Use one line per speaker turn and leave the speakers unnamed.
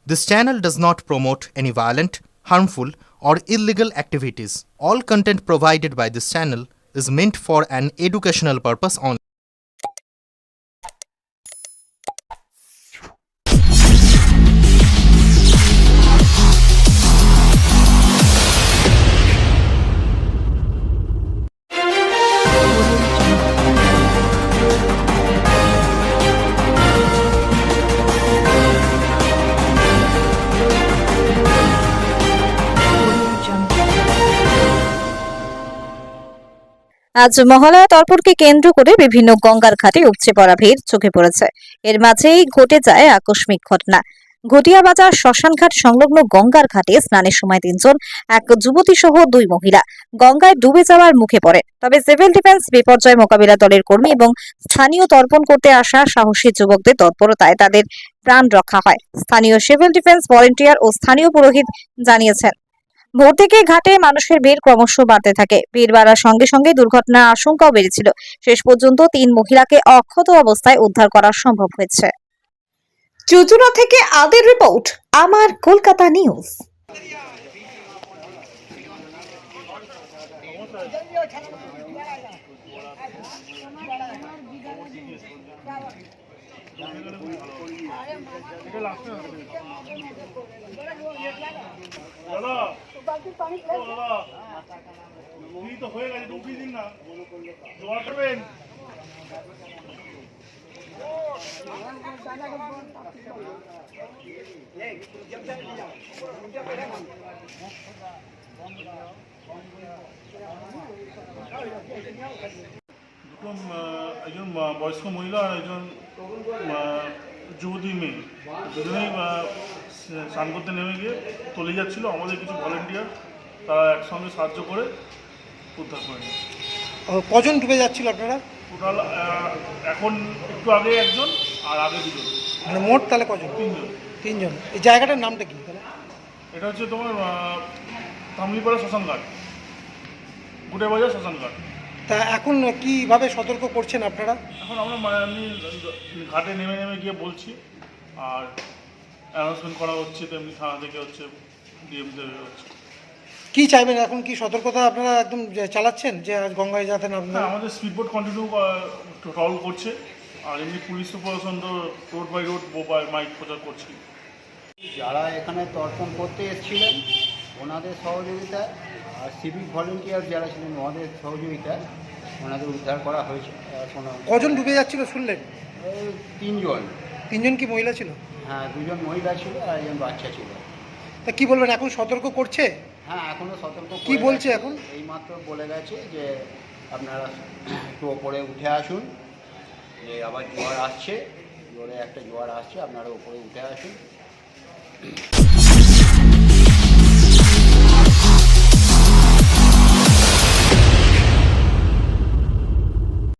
This channel does not promote any violent, harmful, or illegal activities. All content provided by this channel is meant for an educational purpose only.
আজ মহালয়া তর্পণকে কেন্দ্র করে বিভিন্ন গঙ্গার ঘাটে উপচে পড়া ভিড় চোখে পড়েছে। এর মাঝেই ঘটে যায় আকস্মিক ঘটনা। ঘটিয়া বাজার শ্মশানঘাট সংলগ্ন গঙ্গার ঘাটে স্নানের সময় তিনজন, এক যুবতী সহ দুই মহিলা গঙ্গায় ডুবে যাওয়ার মুখে পড়ে। তবে সিভিল ডিফেন্স, বিপর্যয় মোকাবিলা দলের কর্মী এবং স্থানীয় তর্পণ করতে আসা সাহসী যুবকদের তৎপরতায় তাদের প্রাণ রক্ষা হয়। স্থানীয় সিভিল ডিফেন্স ভলেন্টিয়ার ও স্থানীয় পুরোহিত জানিয়েছেন, ভোর থেকে ঘাটে মানুষের ভিড় ক্রমশ বাড়তে থাকে। ভিড় বাড়ার সঙ্গে সঙ্গে দুর্ঘটনার আশঙ্কাও বেড়েছিল। শেষ পর্যন্ত 3 মহিলাকে অক্ষত অবস্থায় উদ্ধার করা সম্ভব হয়েছে।
চুচুড়া থেকে আদের রিপোর্ট, আমার কলকাতা নিউজ।
হয়ে গেছে, ঢুকিয়ে দিন না, জোয়ার করবেন। একজন বয়স্ক মহিলা আর একজন যুবতী মেয়ে, দুজনেই স্নান করতে নেমে গিয়ে তলে যাচ্ছিল। আমাদের কিছু ভলেন্টিয়ার তারা একসঙ্গে সাহায্য করে উদ্ধার করে নিয়েছে।
কজন ডুবে যাচ্ছিল আপনারা?
টোটাল এখন একটু আগে একজন আর আগে দুজন,
মানে মোট তাহলে কজন? তিনজন। এই জায়গাটার নামটা কি তাহলে?
এটা হচ্ছে তোমার তামলিপাড়া শ্মশানঘাট, গুটে বাজার শ্মশানঘাট।
তা এখন কিভাবে সতর্ক করছেন আপনারা?
এখন আমরা এমনি ঘাটে নেমে নেমে গিয়ে বলছি, আর অ্যানাউন্সমেন্ট করা হচ্ছে, তেমনি থানা থেকে হচ্ছে, ডিএম থেকে হচ্ছে।
কি চাইবেন এখন? কি সতর্কতা আপনারা একদম চালাচ্ছেন যে আজ গঙ্গায় যাতে না?
হ্যাঁ, আমাদের স্পিডবোট কন্টিনিউ ট্রল করছে, আর এমনি পুলিশ প্রশাসন তো রোড বাই রোড মাইক প্রচার করছে।
যারা এখানে তর্পণ করতে এসেছিলেন ওনাদের সহযোগিতায় আর সিভিক ভলেন্টিয়ার যারা ছিলেন ওনাদের সহযোগিতায় ওনাদের উদ্ধার করা হয়েছে। এখন
কজন ডুবে যাচ্ছিল শুনলেন?
তিনজন।
তিনজন কি মহিলা ছিল?
হ্যাঁ, দুজন মহিলা ছিল আর একজন বাচ্চা ছিল।
তা কি বলবেন, এখন সতর্ক করছে?
হ্যাঁ, এখনও সতর্ক
কি বলছে এখন?
এইমাত্র বলে গেছে যে আপনারা একটু ওপরে উঠে আসুন, যে আবার জোয়ার আসছে, জোরে একটা জোয়ার আসছে, আপনারা ওপরে উঠে আসুন।